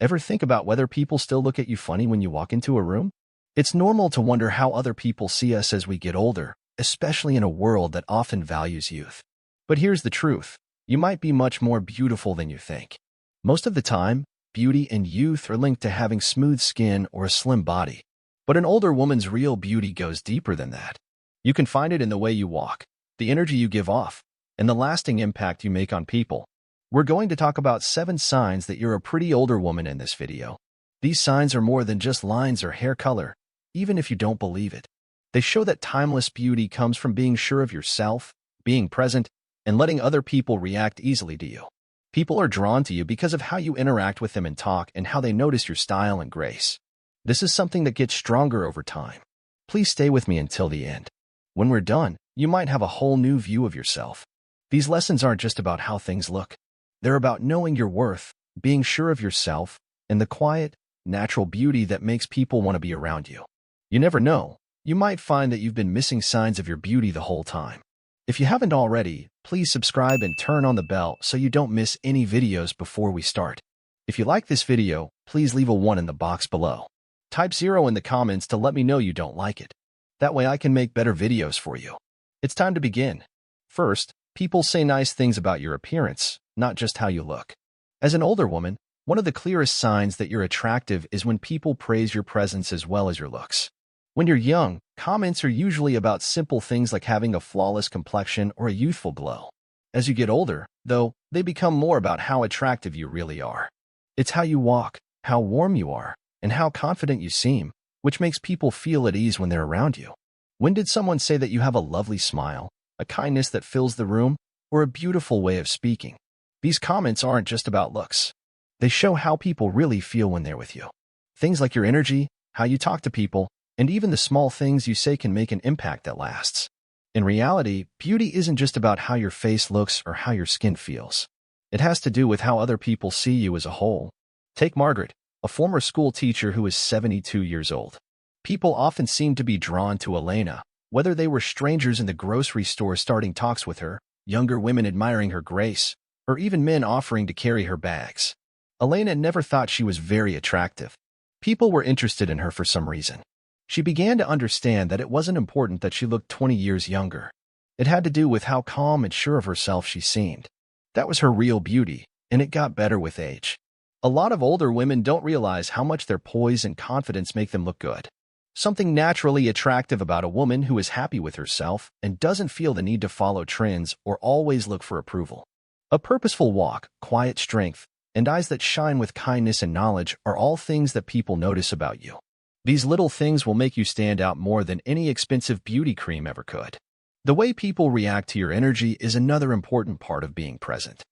Ever think about whether people still look at you funny when you walk into a room? It's normal to wonder how other people see us as we get older, especially in a world that often values youth. But here's the truth. You might be much more beautiful than you think. Most of the time, beauty and youth are linked to having smooth skin or a slim body. But an older woman's real beauty goes deeper than that. You can find it in the way you walk, the energy you give off, and the lasting impact you make on people. We're going to talk about 7 signs that you're a pretty older woman in this video. These signs are more than just lines or hair color, even if you don't believe it. They show that timeless beauty comes from being sure of yourself, being present, and letting other people react easily to you. People are drawn to you because of how you interact with them and talk and how they notice your style and grace. This is something that gets stronger over time. Please stay with me until the end. When we're done, you might have a whole new view of yourself. These lessons aren't just about how things look. They're about knowing your worth, being sure of yourself, and the quiet, natural beauty that makes people want to be around you. You never know. You might find that you've been missing signs of your beauty the whole time. If you haven't already, please subscribe and turn on the bell so you don't miss any videos before we start. If you like this video, please leave a 1 in the box below. Type 0 in the comments to let me know you don't like it. That way I can make better videos for you. It's time to begin. First, people say nice things about your appearance, not just how you look. As an older woman, one of the clearest signs that you're attractive is when people praise your presence as well as your looks. When you're young, comments are usually about simple things like having a flawless complexion or a youthful glow. As you get older, though, they become more about how attractive you really are. It's how you walk, how warm you are, and how confident you seem, which makes people feel at ease when they're around you. When did someone say that you have a lovely smile, a kindness that fills the room, or a beautiful way of speaking? These comments aren't just about looks. They show how people really feel when they're with you. Things like your energy, how you talk to people, and even the small things you say can make an impact that lasts. In reality, beauty isn't just about how your face looks or how your skin feels. It has to do with how other people see you as a whole. Take Margaret, a former school teacher who is 72 years old. People often seem to be drawn to Elena, whether they were strangers in the grocery store starting talks with her, younger women admiring her grace, or even men offering to carry her bags. Elena never thought she was very attractive. People were interested in her for some reason. She began to understand that it wasn't important that she looked 20 years younger. It had to do with how calm and sure of herself she seemed. That was her real beauty, and it got better with age. A lot of older women don't realize how much their poise and confidence make them look good. Something naturally attractive about a woman who is happy with herself and doesn't feel the need to follow trends or always look for approval. A purposeful walk, quiet strength, and eyes that shine with kindness and knowledge are all things that people notice about you. These little things will make you stand out more than any expensive beauty cream ever could. The way people react to your energy is another important part of being present.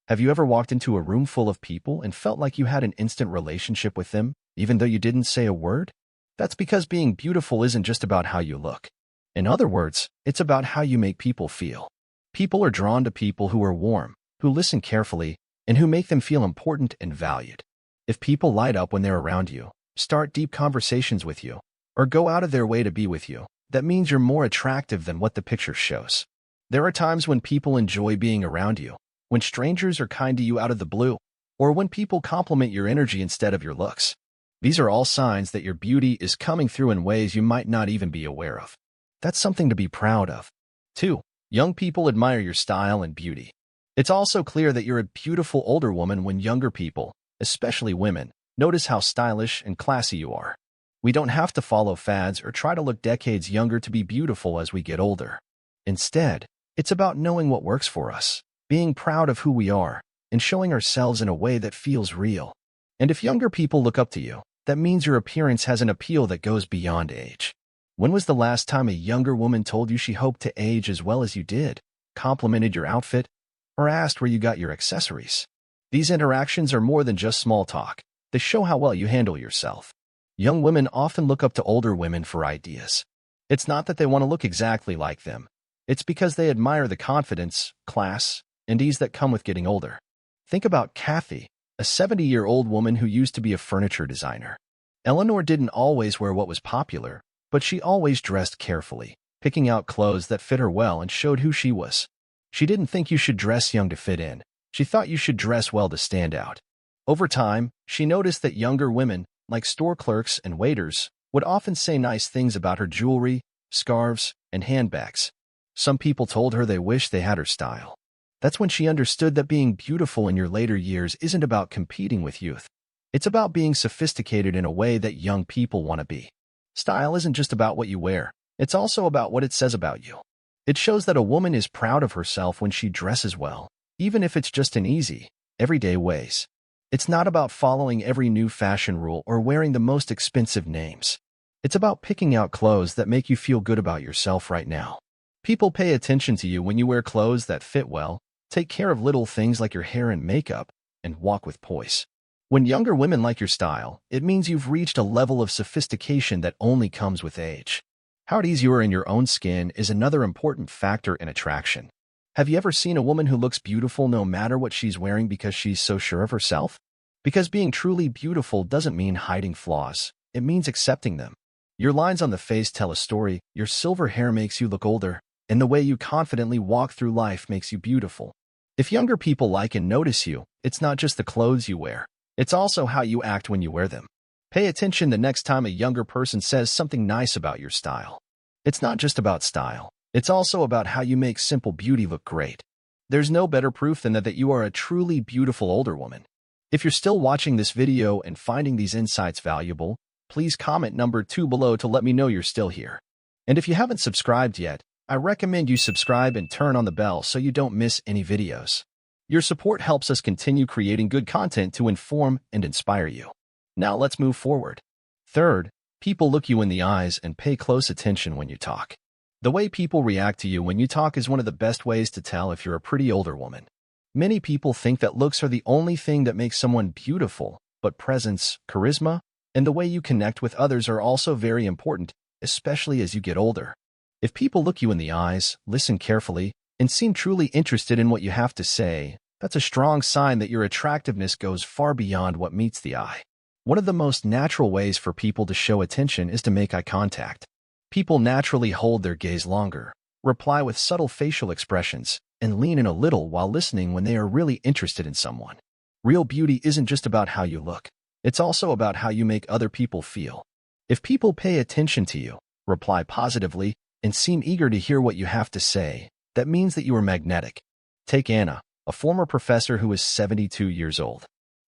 Have you ever walked into a room full of people and felt like you had an instant relationship with them, even though you didn't say a word? That's because being beautiful isn't just about how you look. In other words, it's about how you make people feel. People are drawn to people who are warm, who listen carefully, and who make them feel important and valued. If people light up when they're around you, start deep conversations with you, or go out of their way to be with you, that means you're more attractive than what the picture shows. There are times when people enjoy being around you, when strangers are kind to you out of the blue, or when people compliment your energy instead of your looks. These are all signs that your beauty is coming through in ways you might not even be aware of. That's something to be proud of. 2. Young people admire your style and beauty. It's also clear that you're a beautiful older woman when younger people, especially women, notice how stylish and classy you are. We don't have to follow fads or try to look decades younger to be beautiful as we get older. Instead, it's about knowing what works for us, being proud of who we are, and showing ourselves in a way that feels real. And if younger people look up to you, that means your appearance has an appeal that goes beyond age. When was the last time a younger woman told you she hoped to age as well as you did, complimented your outfit, or asked where you got your accessories? These interactions are more than just small talk. They show how well you handle yourself. Young women often look up to older women for ideas. It's not that they want to look exactly like them. It's because they admire the confidence, class, and ease that come with getting older. Think about Kathy, a 70-year-old woman who used to be a furniture designer. Eleanor didn't always wear what was popular, but she always dressed carefully, picking out clothes that fit her well and showed who she was. She didn't think you should dress young to fit in. She thought you should dress well to stand out. Over time, she noticed that younger women, like store clerks and waiters, would often say nice things about her jewelry, scarves, and handbags. Some people told her they wished they had her style. That's when she understood that being beautiful in your later years isn't about competing with youth. It's about being sophisticated in a way that young people want to be. Style isn't just about what you wear. It's also about what it says about you. It shows that a woman is proud of herself when she dresses well, even if it's just in easy, everyday ways. It's not about following every new fashion rule or wearing the most expensive names. It's about picking out clothes that make you feel good about yourself right now. People pay attention to you when you wear clothes that fit well, take care of little things like your hair and makeup, and walk with poise. When younger women like your style, it means you've reached a level of sophistication that only comes with age. How at ease you are in your own skin is another important factor in attraction. Have you ever seen a woman who looks beautiful no matter what she's wearing because she's so sure of herself? Because being truly beautiful doesn't mean hiding flaws. It means accepting them. Your lines on the face tell a story, your silver hair makes you look older, and the way you confidently walk through life makes you beautiful. If younger people like and notice you, it's not just the clothes you wear. It's also how you act when you wear them. Pay attention the next time a younger person says something nice about your style. It's not just about style. It's also about how you make simple beauty look great. There's no better proof than that you are a truly beautiful older woman. If you're still watching this video and finding these insights valuable, please comment number 2 below to let me know you're still here. And if you haven't subscribed yet, I recommend you subscribe and turn on the bell so you don't miss any videos. Your support helps us continue creating good content to inform and inspire you. Now let's move forward. Third, people look you in the eyes and pay close attention when you talk. The way people react to you when you talk is one of the best ways to tell if you're a pretty older woman. Many people think that looks are the only thing that makes someone beautiful, but presence, charisma, and the way you connect with others are also very important, especially as you get older. If people look you in the eyes, listen carefully, and seem truly interested in what you have to say, that's a strong sign that your attractiveness goes far beyond what meets the eye. One of the most natural ways for people to show attention is to make eye contact. People naturally hold their gaze longer, reply with subtle facial expressions, and lean in a little while listening when they are really interested in someone. Real beauty isn't just about how you look. It's also about how you make other people feel. If people pay attention to you, reply positively, and seem eager to hear what you have to say, that means that you are magnetic. Take Anna, a former professor who is 72 years old.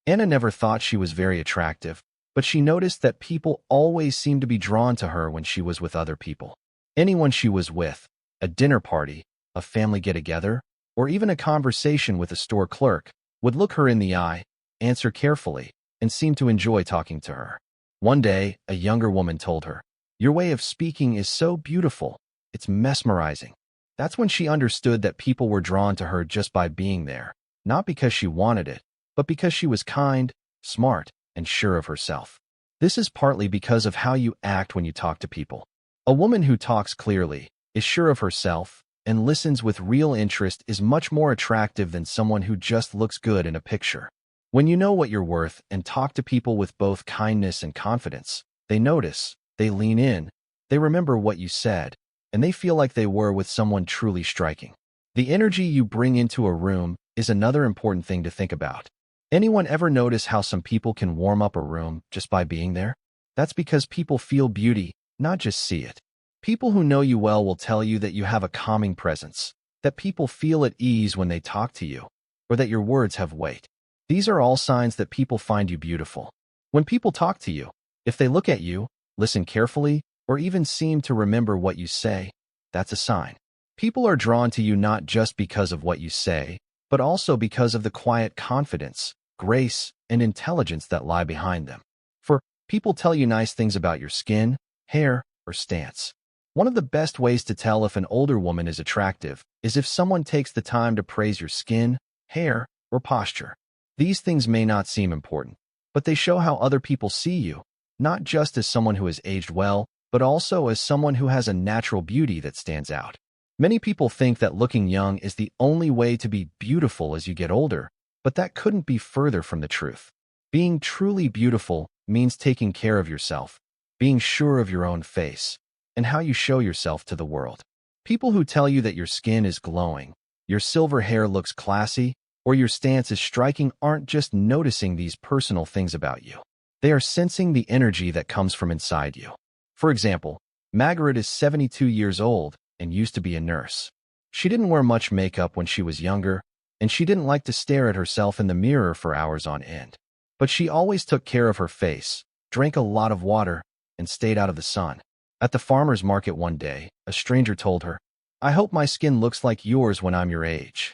Anna never thought she was very attractive, but she noticed that people always seemed to be drawn to her when she was with other people. Anyone she was with, a dinner party, a family get-together, or even a conversation with a store clerk, would look her in the eye, answer carefully, and seem to enjoy talking to her. One day, a younger woman told her, "Your way of speaking is so beautiful. It's mesmerizing." That's when she understood that people were drawn to her just by being there, not because she wanted it, but because she was kind, smart, and sure of herself. This is partly because of how you act when you talk to people. A woman who talks clearly, is sure of herself, and listens with real interest is much more attractive than someone who just looks good in a picture. When you know what you're worth and talk to people with both kindness and confidence, they notice, they lean in, they remember what you said, and they feel like they were with someone truly striking. The energy you bring into a room is another important thing to think about. Anyone ever notice how some people can warm up a room just by being there? That's because people feel beauty, not just see it. People who know you well will tell you that you have a calming presence, that people feel at ease when they talk to you, or that your words have weight. These are all signs that people find you beautiful. When people talk to you, if they look at you, listen carefully, or even seem to remember what you say, that's a sign. People are drawn to you not just because of what you say, but also because of the quiet confidence, grace, and intelligence that lie behind them. For people tell you nice things about your skin, hair, or stance. One of the best ways to tell if an older woman is attractive is if someone takes the time to praise your skin, hair, or posture. These things may not seem important, but they show how other people see you, not just as someone who has aged well, but also as someone who has a natural beauty that stands out. Many people think that looking young is the only way to be beautiful as you get older, but that couldn't be further from the truth. Being truly beautiful means taking care of yourself, being sure of your own face, and how you show yourself to the world. People who tell you that your skin is glowing, your silver hair looks classy, or your stance is striking aren't just noticing these personal things about you. They are sensing the energy that comes from inside you. For example, Margaret is 72 years old and used to be a nurse. She didn't wear much makeup when she was younger, and she didn't like to stare at herself in the mirror for hours on end. But she always took care of her face, drank a lot of water, and stayed out of the sun. At the farmer's market one day, a stranger told her, "I hope my skin looks like yours when I'm your age."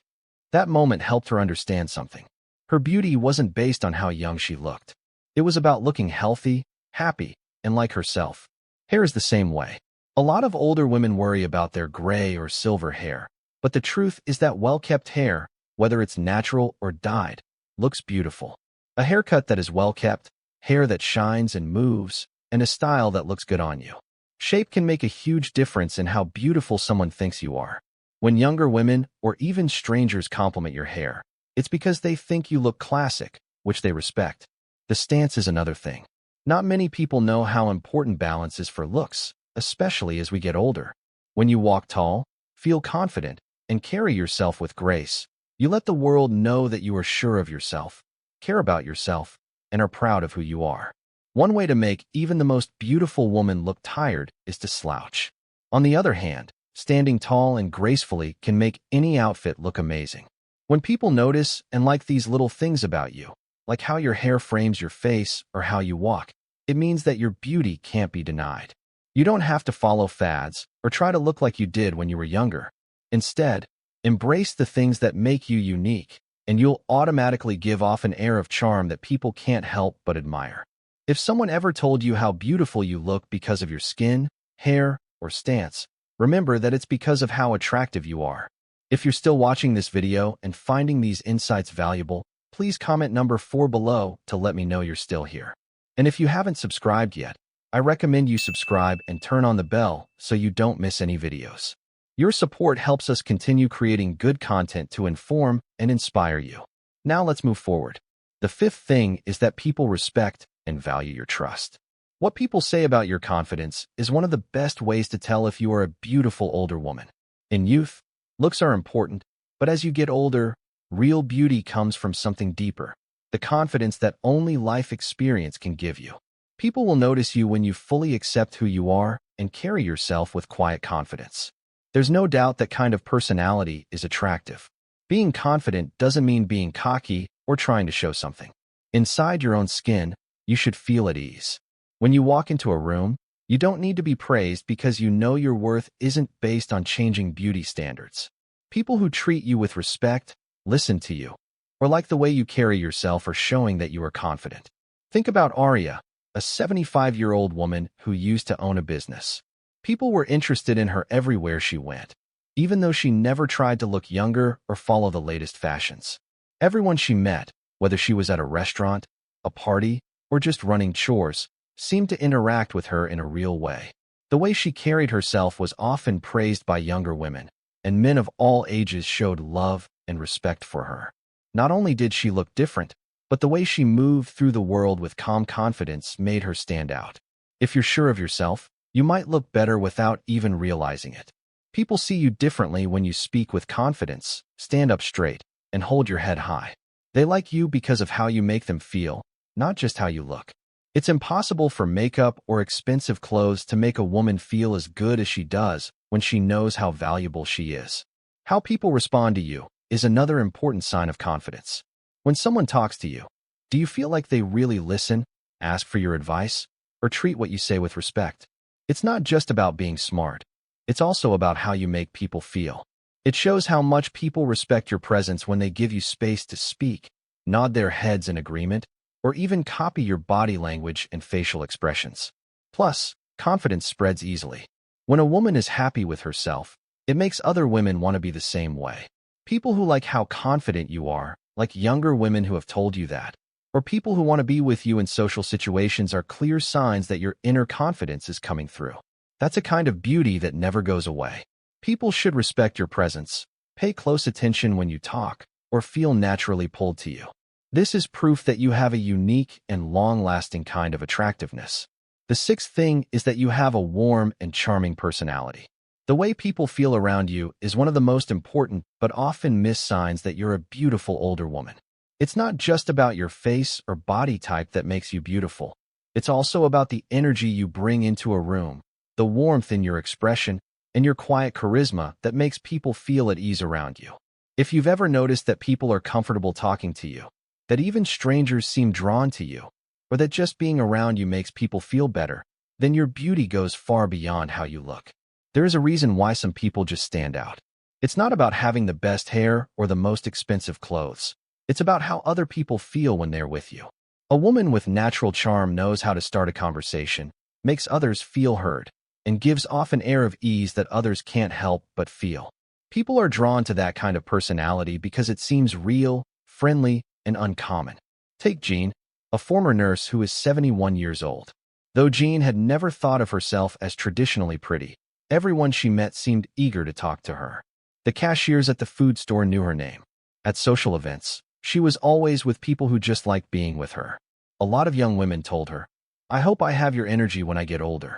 That moment helped her understand something. Her beauty wasn't based on how young she looked. It was about looking healthy, happy, and like herself. Hair is the same way. A lot of older women worry about their gray or silver hair, but the truth is that well-kept hair, whether it's natural or dyed, looks beautiful. A haircut that is well-kept, hair that shines and moves, and a style that looks good on you. Shape can make a huge difference in how beautiful someone thinks you are. When younger women or even strangers compliment your hair, it's because they think you look classic, which they respect. The stance is another thing. Not many people know how important balance is for looks, especially as we get older. When you walk tall, feel confident, and carry yourself with grace, you let the world know that you are sure of yourself, care about yourself, and are proud of who you are. One way to make even the most beautiful woman look tired is to slouch. On the other hand, standing tall and gracefully can make any outfit look amazing. When people notice and like these little things about you, like how your hair frames your face or how you walk, it means that your beauty can't be denied. You don't have to follow fads or try to look like you did when you were younger. Instead, embrace the things that make you unique, and you'll automatically give off an air of charm that people can't help but admire. If someone ever told you how beautiful you look because of your skin, hair, or stance, remember that it's because of how attractive you are. If you're still watching this video and finding these insights valuable, please comment number 4 below to let me know you're still here. And if you haven't subscribed yet, I recommend you subscribe and turn on the bell so you don't miss any videos. Your support helps us continue creating good content to inform and inspire you. Now let's move forward. The fifth thing is that people respect and value your trust. What people say about your confidence is one of the best ways to tell if you are a beautiful older woman. In youth, looks are important, but as you get older, real beauty comes from something deeper, the confidence that only life experience can give you. People will notice you when you fully accept who you are and carry yourself with quiet confidence. There's no doubt that kind of personality is attractive. Being confident doesn't mean being cocky or trying to show something. Inside your own skin, you should feel at ease. When you walk into a room, you don't need to be praised because you know your worth isn't based on changing beauty standards. People who treat you with respect, listen to you, or like the way you carry yourself are showing that you are confident. Think about Arya, a 75-year-old woman who used to own a business. People were interested in her everywhere she went, even though she never tried to look younger or follow the latest fashions. Everyone she met, whether she was at a restaurant, a party, or just running chores, seemed to interact with her in a real way. The way she carried herself was often praised by younger women, and men of all ages showed love and respect for her. Not only did she look different, but the way she moved through the world with calm confidence made her stand out. If you're sure of yourself, you might look better without even realizing it. People see you differently when you speak with confidence, stand up straight, and hold your head high. They like you because of how you make them feel, not just how you look. It's impossible for makeup or expensive clothes to make a woman feel as good as she does when she knows how valuable she is. How people respond to you is another important sign of confidence. When someone talks to you, do you feel like they really listen, ask for your advice, or treat what you say with respect? It's not just about being smart. It's also about how you make people feel. It shows how much people respect your presence when they give you space to speak, nod their heads in agreement, or even copy your body language and facial expressions. Plus, confidence spreads easily. When a woman is happy with herself, it makes other women want to be the same way. People who like how confident you are, like younger women who have told you that, or people who want to be with you in social situations are clear signs that your inner confidence is coming through. That's a kind of beauty that never goes away. People should respect your presence, pay close attention when you talk, or feel naturally pulled to you. This is proof that you have a unique and long-lasting kind of attractiveness. The sixth thing is that you have a warm and charming personality. The way people feel around you is one of the most important but often missed signs that you're a beautiful older woman. It's not just about your face or body type that makes you beautiful. It's also about the energy you bring into a room, the warmth in your expression, and your quiet charisma that makes people feel at ease around you. If you've ever noticed that people are comfortable talking to you, that even strangers seem drawn to you, or that just being around you makes people feel better, then your beauty goes far beyond how you look. There is a reason why some people just stand out. It's not about having the best hair or the most expensive clothes. It's about how other people feel when they're with you. A woman with natural charm knows how to start a conversation, makes others feel heard, and gives off an air of ease that others can't help but feel. People are drawn to that kind of personality because it seems real, friendly, and uncommon. Take Jean, a former nurse who is 71 years old. Though Jean had never thought of herself as traditionally pretty, everyone she met seemed eager to talk to her. The cashiers at the food store knew her name. At social events, she was always with people who just liked being with her. A lot of young women told her, "I hope I have your energy when I get older."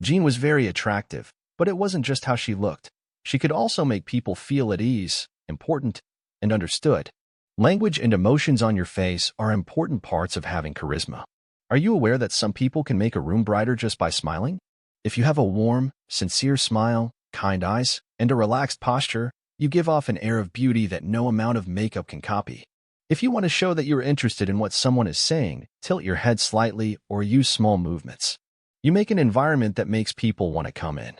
Jean was very attractive, but it wasn't just how she looked. She could also make people feel at ease, important, and understood. Language and emotions on your face are important parts of having charisma. Are you aware that some people can make a room brighter just by smiling? If you have a warm, sincere smile, kind eyes, and a relaxed posture, you give off an air of beauty that no amount of makeup can copy. If you want to show that you're interested in what someone is saying, tilt your head slightly or use small movements. You make an environment that makes people want to come in.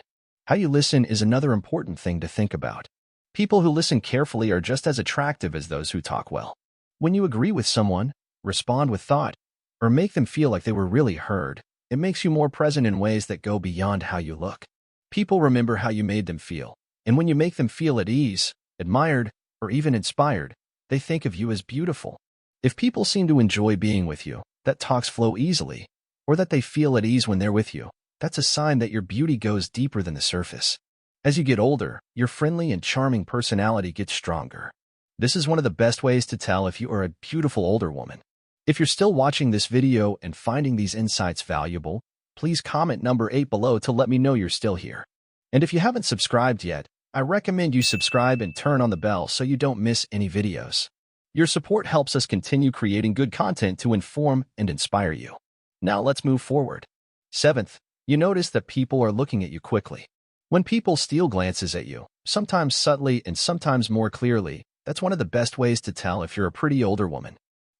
How you listen is another important thing to think about. People who listen carefully are just as attractive as those who talk well. When you agree with someone, respond with thought, or make them feel like they were really heard, it makes you more present in ways that go beyond how you look. People remember how you made them feel, and when you make them feel at ease, admired, or even inspired, they think of you as beautiful. If people seem to enjoy being with you, that talks flow easily, or that they feel at ease when they're with you, that's a sign that your beauty goes deeper than the surface. As you get older, your friendly and charming personality gets stronger. This is one of the best ways to tell if you are a beautiful older woman. If you're still watching this video and finding these insights valuable, please comment number 8 below to let me know you're still here. And if you haven't subscribed yet, I recommend you subscribe and turn on the bell so you don't miss any videos. Your support helps us continue creating good content to inform and inspire you. Now let's move forward. 7th, you notice that people are looking at you quickly. When people steal glances at you, sometimes subtly and sometimes more clearly, that's one of the best ways to tell if you're a pretty older woman.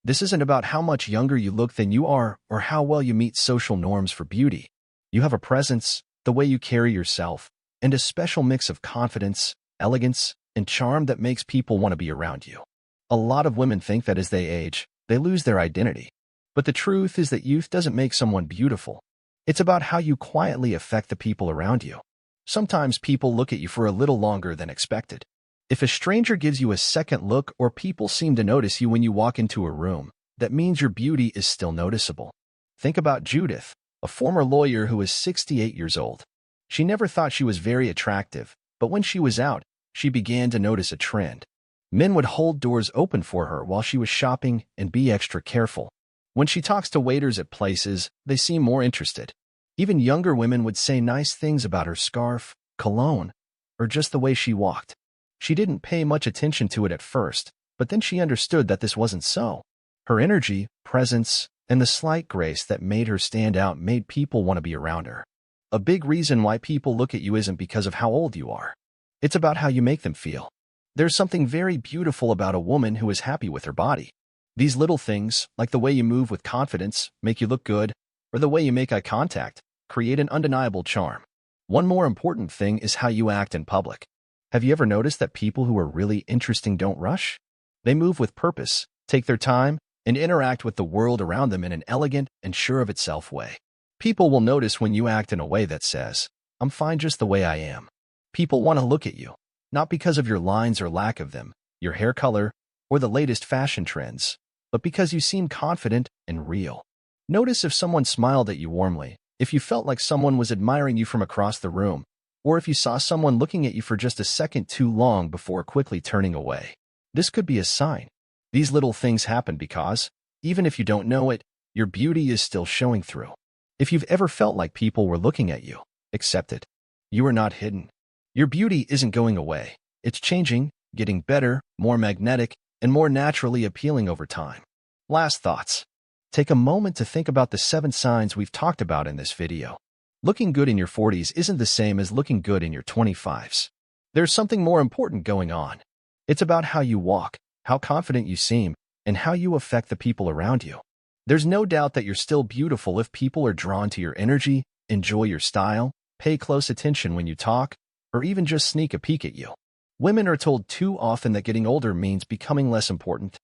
This isn't about how much younger you look than you are or how well you meet social norms for beauty. You have a presence, the way you carry yourself, and a special mix of confidence, elegance, and charm that makes people want to be around you. A lot of women think that as they age, they lose their identity. But the truth is that youth doesn't make someone beautiful. It's about how you quietly affect the people around you. Sometimes people look at you for a little longer than expected. If a stranger gives you a second look or people seem to notice you when you walk into a room, that means your beauty is still noticeable. Think about Judith, a former lawyer who is 68 years old. She never thought she was very attractive, but when she was out, she began to notice a trend. Men would hold doors open for her while she was shopping and be extra careful. When she talks to waiters at places, they seem more interested. Even younger women would say nice things about her scarf, cologne, or just the way she walked. She didn't pay much attention to it at first, but then she understood that this wasn't so. Her energy, presence, and the slight grace that made her stand out made people want to be around her. A big reason why people look at you isn't because of how old you are. It's about how you make them feel. There's something very beautiful about a woman who is happy with her body. These little things, like the way you move with confidence, make you look good, or the way you make eye contact, create an undeniable charm. One more important thing is how you act in public. Have you ever noticed that people who are really interesting don't rush? They move with purpose, take their time, and interact with the world around them in an elegant and sure-of-itself way. People will notice when you act in a way that says, "I'm fine just the way I am." People want to look at you, not because of your lines or lack of them, your hair color, or the latest fashion trends, but because you seem confident and real. Notice if someone smiled at you warmly, if you felt like someone was admiring you from across the room, or if you saw someone looking at you for just a second too long before quickly turning away. This could be a sign. These little things happen because, even if you don't know it, your beauty is still showing through. If you've ever felt like people were looking at you, accept it. You are not hidden. Your beauty isn't going away. It's changing, getting better, more magnetic, and more naturally appealing over time. Last thoughts. Take a moment to think about the 7 signs we've talked about in this video. Looking good in your 40s isn't the same as looking good in your 25s. There's something more important going on. It's about how you walk, how confident you seem, and how you affect the people around you. There's no doubt that you're still beautiful if people are drawn to your energy, enjoy your style, pay close attention when you talk, or even just sneak a peek at you. Women are told too often that getting older means becoming less important.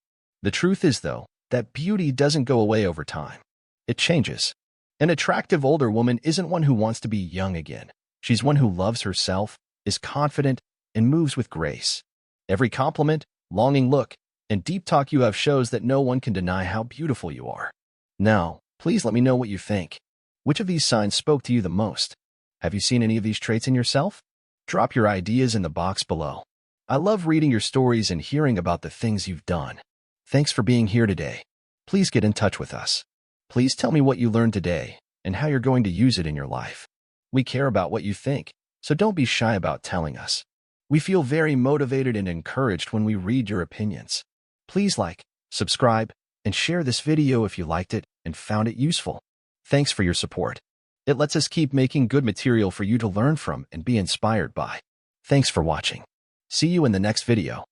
The truth is, though, that beauty doesn't go away over time. It changes. An attractive older woman isn't one who wants to be young again. She's one who loves herself, is confident, and moves with grace. Every compliment, longing look, and deep talk you have shows that no one can deny how beautiful you are. Now, please let me know what you think. Which of these signs spoke to you the most? Have you seen any of these traits in yourself? Drop your ideas in the box below. I love reading your stories and hearing about the things you've done. Thanks for being here today. Please get in touch with us. Please tell me what you learned today and how you're going to use it in your life. We care about what you think, so don't be shy about telling us. We feel very motivated and encouraged when we read your opinions. Please like, subscribe, and share this video if you liked it and found it useful. Thanks for your support. It lets us keep making good material for you to learn from and be inspired by. Thanks for watching. See you in the next video.